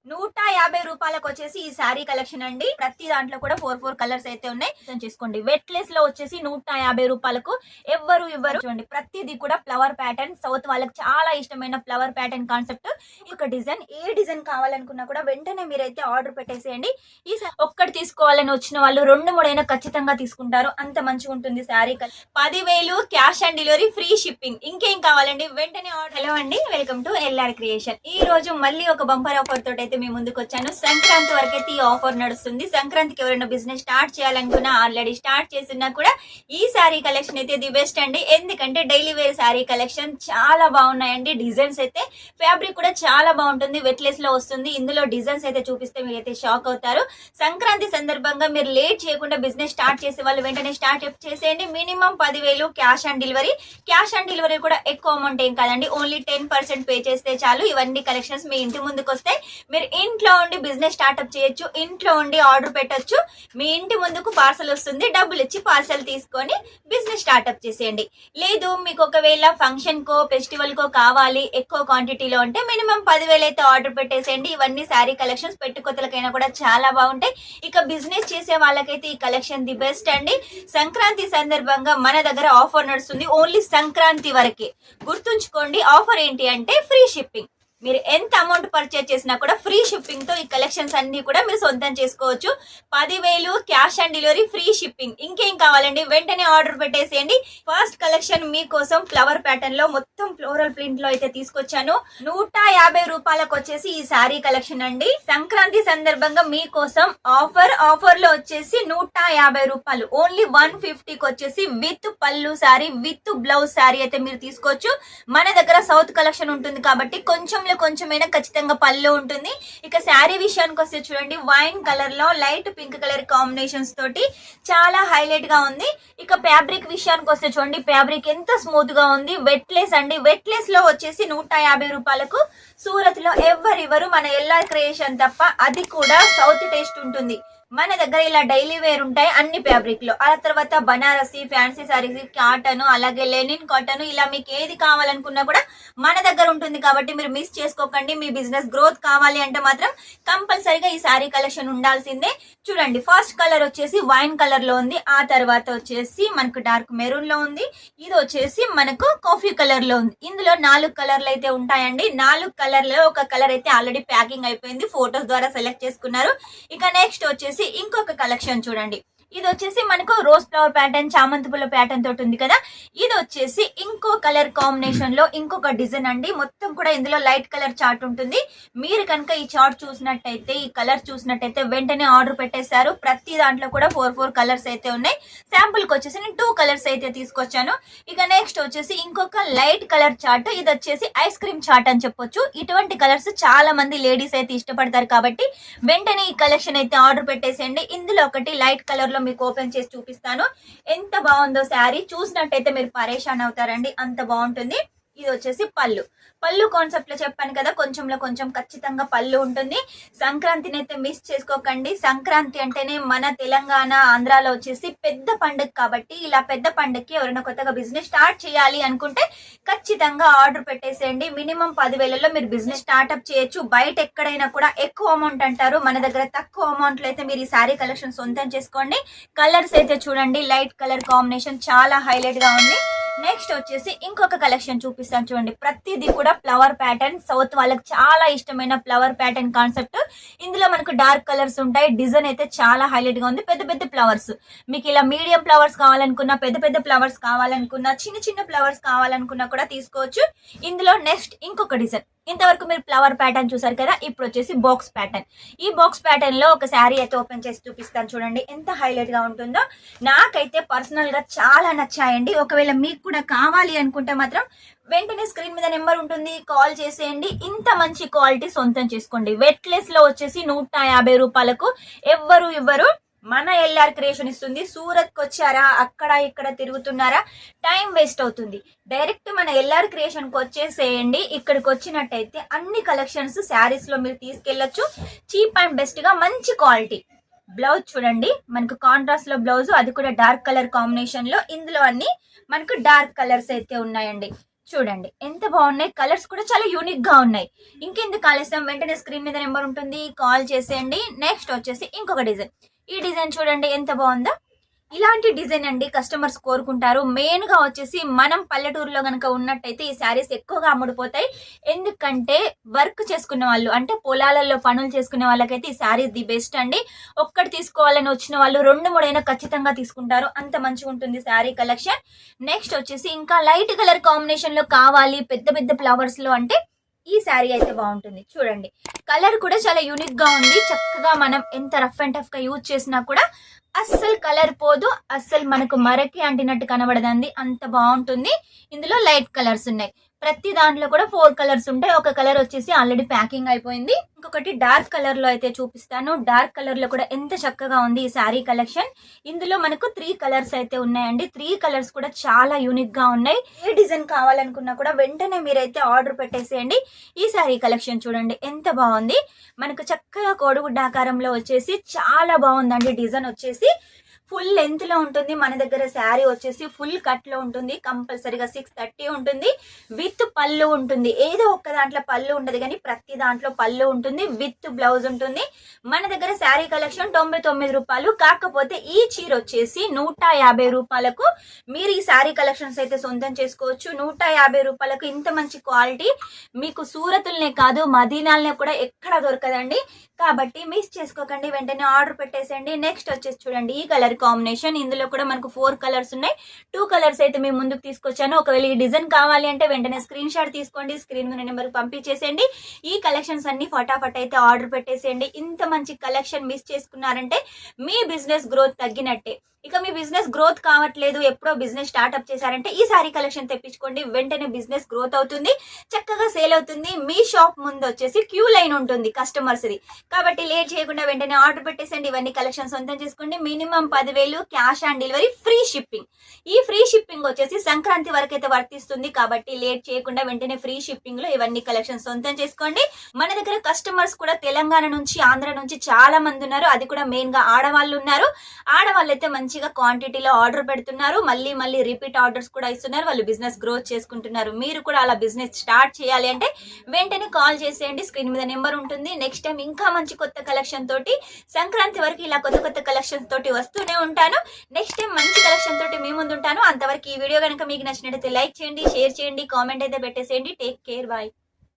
రూ. 150 వచ్చేసి ఈ శారీ కలెక్షన్ అండి. ప్రతి దాంట్లో కూడా 4 కలర్స్ అయితే ఉన్నాయి. అర్థం చేసుకోండి. వెట్లెస్ లో వచ్చేసి రూ. 150 ఎవ్వరు ఇవ్వరు. చూడండి ప్రతిదీ కూడా ఫ్లవర్ ప్యాటర్న్. సౌత్ వాళ్ళకి చాలా ఇష్టమైన ఫ్లవర్ ప్యాటర్న్ కాన్సెప్ట్. ఒక డిజైన్ ఏ డిజైన్ కావాలనుకున్నా కూడా వెంటనే మీరైతే ఆర్డర్ పెట్టేసేయండి. ఈ ఒక్కటి తీసుకోవాలని వచ్చిన వాళ్ళు 2-3 అయినా ఖచ్చితంగా తీసుకుంటారు. అంత మంచిగా ఉంటుంది sari. 10,000 cash on delivery, free shipping. ఇంకేం కావాలండి వెంటనే ఆర్డర్. హలో అండి, వెల్కమ్ టు ఎల్ఆర్ క్రియేషన్. ఈ రోజు మళ్ళీ ఒక బంపర్ ఆఫర్ తోటి అయితే మీ ముందుకు వచ్చాను. సంక్రాంతి వరకు అయితే ఈ ఆఫర్ నడుస్తుంది. సంక్రాంతికి ఎవరైనా బిజినెస్ స్టార్ట్ చేయాలనుకున్నా, ఆల్రెడీ స్టార్ట్ చేసినా కూడా ఈ శారీ కలెక్షన్ అయితే ది బెస్ట్ అండి. ఎందుకంటే డైలీ వేర్ శారీ కలెక్షన్ చాలా బాగున్నాయండి. డిజైన్స్ అయితే ఫ్యాబ్రిక్ కూడా చాలా బాగుంటుంది. వెట్లెస్ లో వస్తుంది. ఇందులో డిజైన్స్ అయితే చూపిస్తే మీరైతే షాక్ అవుతారు. సంక్రాంతి సందర్భంగా మీరు లేట్ చేయకుండా బిజినెస్ స్టార్ట్ చేసే వాళ్ళు వెంటనే స్టార్ట్ చేసేయండి. Minimum 10,000 cash on delivery. Cash on delivery కూడా ఎక్కువ అమౌంట్ ఏం కాదండి. ఓన్లీ 10% పే చేస్తే చాలు. ఇవన్నీ కలెక్షన్స్ మీ ఇంటి ముందుకు వస్తాయి. మీరు ఇంట్లో ఉండి బిజినెస్ స్టార్ట్అప్ చేయొచ్చు. ఇంట్లో ఉండి ఆర్డర్ పెట్టొచ్చు. మీ ఇంటి ముందుకు పార్సల్ వస్తుంది. డబ్బులు ఇచ్చి పార్సల్ తీసుకొని బిజినెస్ స్టార్ట్అప్ చేసేయండి. లేదు మీకు ఒకవేళ ఫంక్షన్ కో ఫెస్టివల్ కో కావాలి ఎక్కువ క్వాంటిటీలో అంటే మినిమం 10,000 అయితే ఆర్డర్ పెట్టేసేయండి. ఇవన్నీ శారీ కలెక్షన్స్ పెట్టుకోతలకైనా కూడా చాలా బాగుంటాయి. ఇక బిజినెస్ చేసే వాళ్ళకైతే ఈ కలెక్షన్ ది బెస్ట్ అండి. సంక్రాంతి సందర్భంగా మన దగ్గర ఆఫర్ నడుస్తుంది. ఓన్లీ సంక్రాంతి వరకే గుర్తుంచుకోండి. ఆఫర్ ఏంటి అంటే ఫ్రీ షిప్పింగ్. మీరు ఎంత అమౌంట్ పర్చేజ్ చేసినా కూడా ఫ్రీ షిప్పింగ్ తో ఈ కలెక్షన్స్ అన్ని కూడా మీరు సొంతం చేసుకోవచ్చు. 10,000 cash on delivery, free shipping. ఇంకేం కావాలండి వెంటనే ఆర్డర్ పెట్టేసేయండి. ఫస్ట్ కలెక్షన్ మీకోసం ఫ్లవర్ ప్యాటర్న్ లో మొత్తం ఫ్లోరల్ ప్రింట్ లో అయితే తీసుకొచ్చాను. రూ. 150 వచ్చేసి ఈ శారీ కలెక్షన్ అండి. సంక్రాంతి సందర్భంగా మీకోసం ఆఫర్ లో వచ్చేసి రూ. 150. ఓన్లీ 150కి వచ్చేసి విత్ పళ్ళు శారీ, విత్ బ్లౌజ్ శారీ అయితే మీరు తీసుకోవచ్చు. మన దగ్గర సౌత్ కలెక్షన్ ఉంటుంది కాబట్టి కొంచెమైనా ఖచ్చితంగా పళ్ళు ఉంటుంది. ఇక శారీ విషయానికి వస్తే చూడండి, వైన్ కలర్ లో లైట్ పింక్ కలర్ కాంబినేషన్స్ తోటి చాలా హైలైట్ గా ఉంది. ఇక ఫ్యాబ్రిక్ విషయానికి వస్తే చూడండి, ఫ్యాబ్రిక్ ఎంత స్మూత్ గా ఉంది. వెట్లెస్ అండి. వెట్లెస్ లో వచ్చేసి రూ. 150. సూరత్ లో ఎవరివ్వరు, మన ఎల్ఆర్ క్రియేషన్ తప్ప. అది కూడా సౌత్ టేస్ట్ ఉంటుంది. మన దగ్గర ఇలా డైలీ వేర్ ఉంటాయి అన్ని ఫ్యాబ్రిక్ లో. ఆ తర్వాత బనారసి, ఫ్యాన్సీ సారీస్, కాటన్, అలాగే లెనిన్ కాటన్, ఇలా మీకు ఏది కావాలనుకున్నా కూడా మన దగ్గర ఉంటుంది. కాబట్టి మీరు మిస్ చేసుకోకండి. మీ బిజినెస్ గ్రోత్ కావాలి అంటే మాత్రం కంపల్సరీగా ఈ శారీ కలెక్షన్ ఉండాల్సిందే. చూడండి ఫస్ట్ కలర్ వచ్చేసి వైన్ కలర్ లో ఉంది. ఆ తర్వాత వచ్చేసి మనకు డార్క్ మెరూన్ లో ఉంది. ఇది వచ్చేసి మనకు కాఫీ కలర్ లో ఉంది. ఇందులో 4 కలర్లు అయితే ఉంటాయండి. 4 కలర్లో ఒక కలర్ అయితే ఆల్రెడీ ప్యాకింగ్ అయిపోయింది. ఫోటోస్ ద్వారా సెలెక్ట్ చేసుకున్నారు. ఇక నెక్స్ట్ వచ్చేసి ఇంకొక కలెక్షన్ చూడండి. ఇది వచ్చేసి మనకు రోజ్ ఫ్లవర్ ప్యాటర్న్, చామంతి పూల ప్యాటర్న్ తోటి ఉంది కదా. ఇది వచ్చేసి ఇంకో కలర్ కాంబినేషన్ లో ఇంకొక డిజైన్ అండి. మొత్తం కూడా ఇందులో లైట్ కలర్ చార్ట్ ఉంటుంది. మీరు కనుక ఈ చార్ట్ చూసినట్టయితే, ఈ కలర్ చూసినట్టయితే వెంటనే ఆర్డర్ పెట్టేశారు. ప్రతి దాంట్లో కూడా 4 కలర్స్ అయితే ఉన్నాయి. శాంపుల్ కి వచ్చేసి నేను 2 కలర్స్ అయితే తీసుకొచ్చాను. ఇక నెక్స్ట్ వచ్చేసి ఇంకొక లైట్ కలర్ చార్ట్. ఇది వచ్చేసి ఐస్ క్రీమ్ చార్ట్ అని చెప్పొచ్చు. ఇటువంటి కలర్స్ చాలా మంది లేడీస్ అయితే ఇష్టపడతారు కాబట్టి వెంటనే ఈ కలెక్షన్ అయితే ఆర్డర్ పెట్టేసేయండి. ఇందులో ఒకటి లైట్ కలర్ లో మీకు ఓపెన్ చేసి చూపిస్తాను. ఎంత బాగుందో శారీ. చూసినట్టయితే మీరు పరేషాన్ అవుతారండి, అంత బాగుంటుంది. ఇది వచ్చేసి పళ్ళు కాన్సెప్ట్ లో చెప్పాను కదా, కొంచెం ఖచ్చితంగా పళ్ళు ఉంటుంది. సంక్రాంతిని అయితే మిస్ చేసుకోకండి. సంక్రాంతి అంటేనే మన తెలంగాణ, ఆంధ్రాలో వచ్చేసి పెద్ద పండుగ కాబట్టి ఇలా పెద్ద పండుగకి ఎవరైనా కొత్తగా బిజినెస్ స్టార్ట్ చేయాలి అనుకుంటే ఖచ్చితంగా ఆర్డర్ పెట్టేసేయండి. మినిమం 10,000లో మీరు బిజినెస్ స్టార్ట్అప్ చేయొచ్చు. బయట ఎక్కడైనా కూడా ఎక్కువ అమౌంట్ అంటారు. మన దగ్గర తక్కువ అమౌంట్ లో అయితే మీరు ఈ శారీ కలెక్షన్ సొంతం చేసుకోండి. కలర్స్ అయితే చూడండి, లైట్ కలర్ కాంబినేషన్ చాలా హైలైట్ గా ఉంది. నెక్స్ట్ వచ్చేసి ఇంకొక కలెక్షన్ చూపిస్తాను చూడండి. ప్రతిదీ కూడా ఫ్లవర్ ప్యాటర్న్. సౌత్ వాళ్ళకి చాలా ఇష్టమైన ఫ్లవర్ ప్యాటర్న్ కాన్సెప్ట్. ఇందులో మనకు డార్క్ కలర్స్ ఉంటాయి. డిజైన్ అయితే చాలా హైలైట్ గా ఉంది. పెద్ద ఫ్లవర్స్, మీకు ఇలా మీడియం ఫ్లవర్స్ కావాలనుకున్నా, పెద్ద ఫ్లవర్స్ కావాలనుకున్నా, చిన్న ఫ్లవర్స్ కావాలనుకున్నా కూడా తీసుకోవచ్చు. ఇందులో నెక్స్ట్ ఇంకొక డిజైన్. ఇంతవరకు మీరు ఫ్లవర్ ప్యాటర్న్ చూసారు కదా, ఇప్పుడు వచ్చేసి బాక్స్ ప్యాటర్న్. ఈ బాక్స్ ప్యాటర్న్ లో ఒక శారీ అయితే ఓపెన్ చేసి చూపిస్తాను చూడండి, ఎంత హైలైట్ గా ఉంటుందో. నాకైతే పర్సనల్ గా చాలా నచ్చాయండి. ఒకవేళ మీకు కూడా కావాలి అనుకుంటే మాత్రం వెంటనే స్క్రీన్ మీద నెంబర్ ఉంటుంది, కాల్ చేసేయండి. ఇంత మంచి క్వాలిటీ సొంతం చేసుకోండి. వెట్లెస్ లో వచ్చేసి రూ. 150 ఎవ్వరు ఇవ్వరు. మన ఎల్ఆర్ క్రియేషన్ ఇస్తుంది. సూరత్ కి వచ్చారా, అక్కడ ఇక్కడ తిరుగుతున్నారా, టైం వేస్ట్ అవుతుంది. డైరెక్ట్ మన ఎల్ఆర్ క్రియేషన్ కి వచ్చేసేయండి. ఇక్కడికి వచ్చినట్టయితే అన్ని కలెక్షన్స్ శారీస్ లో మీరు తీసుకెళ్లొచ్చు. చీప్ అండ్ బెస్ట్ గా మంచి క్వాలిటీ. బ్లౌజ్ చూడండి, మనకు కాంట్రాస్ట్ లో బ్లౌజ్, అది కూడా డార్క్ కలర్ కాంబినేషన్ లో. ఇందులో అన్ని మనకు డార్క్ కలర్స్ అయితే ఉన్నాయండి. చూడండి ఎంత బాగున్నాయి, కలర్స్ కూడా చాలా యూనిక్ గా ఉన్నాయి. ఇంకెందుకు ఆలస్యం, వెంటనే స్క్రీన్ మీద నెంబర్ ఉంటుంది, కాల్ చేసేయండి. నెక్స్ట్ వచ్చేసి ఇంకొక డిజైన్. ఈ డిజైన్ చూడండి ఎంత బాగుందో. ఇలాంటి డిజైన్ అండి కస్టమర్స్ కోరుకుంటారు. మెయిన్ గా వచ్చేసి మనం పల్లెటూరులో గనక ఉన్నట్టయితే ఈ శారీస్ ఎక్కువగా అమ్ముడుపోతాయి. ఎందుకంటే వర్క్ చేసుకునే వాళ్ళు, అంటే పొలాలలో పనులు చేసుకునే వాళ్ళకైతే ఈ శారీస్ ది బెస్ట్ అండి. ఒక్కటి తీసుకోవాలని వచ్చిన వాళ్ళు 2-3 అయినా ఖచ్చితంగా తీసుకుంటారు, అంత మంచిగా ఉంటుంది శారీ కలెక్షన్. నెక్స్ట్ వచ్చేసి ఇంకా లైట్ కలర్ కాంబినేషన్ లో కావాలి పెద్ద పెద్ద ఫ్లవర్స్ లో అంటే ఈ శారీ అయితే బాగుంటుంది. చూడండి కలర్ కూడా చాలా యూనిక్ గా ఉంది. చక్కగా మనం ఎంత రఫ్ అండ్ టఫ్ గా యూజ్ చేసినా కూడా అస్సలు కలర్ పోదు, అస్సలు మనకు మరకి అంటినట్టు కనబడదండి, అంత బాగుంటుంది. ఇందులో లైట్ కలర్స్ ఉన్నాయి. ప్రతి దాంట్లో కూడా 4 కలర్స్ ఉంటాయి. ఒక కలర్ వచ్చేసి ఆల్రెడీ ప్యాకింగ్ అయిపోయింది. ఇంకొకటి డార్క్ కలర్ లో అయితే చూపిస్తాను. డార్క్ కలర్ లో కూడా ఎంత చక్కగా ఉంది ఈ శారీ కలెక్షన్. ఇందులో మనకు 3 కలర్స్ అయితే ఉన్నాయండి. 3 కలర్స్ కూడా చాలా యూనిక్ గా ఉన్నాయి. ఏ డిజైన్ కావాలనుకున్నా కూడా వెంటనే మీరైతే ఆర్డర్ పెట్టేసేయండి. ఈ శారీ కలెక్షన్ చూడండి ఎంత బాగుంది. మనకు చక్కగా కోడిగుడ్డ ఆకారంలో వచ్చేసి చాలా బాగుందండి. డిజైన్ వచ్చేసి ఫుల్ లెంత్ లో ఉంటుంది. మన దగ్గర శారీ వచ్చేసి ఫుల్ కట్ లో ఉంటుంది. కంపల్సరీగా 630 ఉంటుంది. విత్ పళ్ళు ఉంటుంది. ఏదో ఒక్క దాంట్లో పళ్ళు ఉండదు కానీ ప్రతి దాంట్లో పళ్ళు ఉంటుంది. విత్ బ్లౌజ్ ఉంటుంది. మన దగ్గర శారీ కలెక్షన్ 99 రూపాయలు. కాకపోతే ఈ చీర వచ్చేసి 150 రూపాయలకు మీరు ఈ శారీ కలెక్షన్స్ అయితే సొంతం చేసుకోవచ్చు. 150 రూపాయలకు ఇంత మంచి క్వాలిటీ మీకు సూరతుల్నే కాదు మదీనాలనే కూడా ఎక్కడ దొరకదండి. కాబట్టి మిస్ చేసుకోకండి, వెంటనే ఆర్డర్ పెట్టేసేయండి. నెక్స్ట్ వచ్చేసి చూడండి ఈ కలర్ కాంబినేషన్. ఇందులో కూడా మనకు 4 కలర్స్ ఉన్నాయి. 2 కలర్స్ అయితే మేము ముందుకు తీసుకొచ్చాను. ఒకవేళ ఈ డిజైన్ కావాలి అంటే వెంటనే స్క్రీన్ షాట్ తీసుకోండి, స్క్రీన్ మీద నెంబర్ పంపించేసేయండి. ఈ కలెక్షన్స్ అన్ని ఫటాఫట్ అయితే ఆర్డర్ పెట్టేసేయండి. ఇంత మంచి కలెక్షన్ మిస్ చేసుకున్నారంటే మీ బిజినెస్ గ్రోత్ తగ్గినట్టే. ఇక మీ బిజినెస్ గ్రోత్ కావట్లేదు, ఎప్పుడో బిజినెస్ స్టార్ట్అప్ చేశారంటే ఈ సారీ కలెక్షన్ తెప్పించుకోండి. వెంటనే బిజినెస్ గ్రోత్ అవుతుంది, చక్కగా సేల్ అవుతుంది. మీ షాప్ ముందు వచ్చేసి క్యూ లైన్ ఉంటుంది కస్టమర్స్ ది. కాబట్టి లేట్ చేయకుండా వెంటనే ఆర్డర్ పెట్టేసండి. ఇవన్నీ కలెక్షన్ సొంతం చేసుకోండి. Minimum 10,000 cash on delivery, free shipping. ఈ ఫ్రీ షిప్పింగ్ వచ్చేసి సంక్రాంతి వరకు అయితే వర్తిస్తుంది. కాబట్టి లేట్ చేయకుండా వెంటనే ఫ్రీ షిప్పింగ్ లో ఇవన్నీ కలెక్షన్ సొంతం చేసుకోండి. మన దగ్గర కస్టమర్స్ కూడా తెలంగాణ నుంచి, ఆంధ్ర నుంచి చాలా మంది ఉన్నారు. అది కూడా మెయిన్ గా ఆడవాళ్ళు ఉన్నారు. ఆడవాళ్ళు అయితే మంచిగా క్వాంటిటీలో ఆర్డర్ పెడుతున్నారు. మళ్ళీ మళ్ళీ రిపీట్ ఆర్డర్స్ కూడా ఇస్తున్నారు. వాళ్ళు బిజినెస్ గ్రోత్ చేసుకుంటున్నారు. మీరు కూడా అలా బిజినెస్ స్టార్ట్ చేయాలి అంటే వెంటనే కాల్ చేసేయండి. స్క్రీన్ మీద నెంబర్ ఉంటుంది. నెక్స్ట్ టైం ఇంకా మంచి కొత్త కలెక్షన్ తోటి, సంక్రాంతి వరకు ఇలా కొత్త కొత్త కలెక్షన్ తోటి వస్తూనే ఉంటాను. నెక్స్ట్ టైం మంచి కలెక్షన్ తోటి మీ ముందు ఉంటాను. అంతవరకు ఈ వీడియో కనుక మీకు నచ్చినట్లయితే లైక్ చేయండి, షేర్ చేయండి, కామెంట్ అయితే పెట్టేసేయండి. Take care, bye.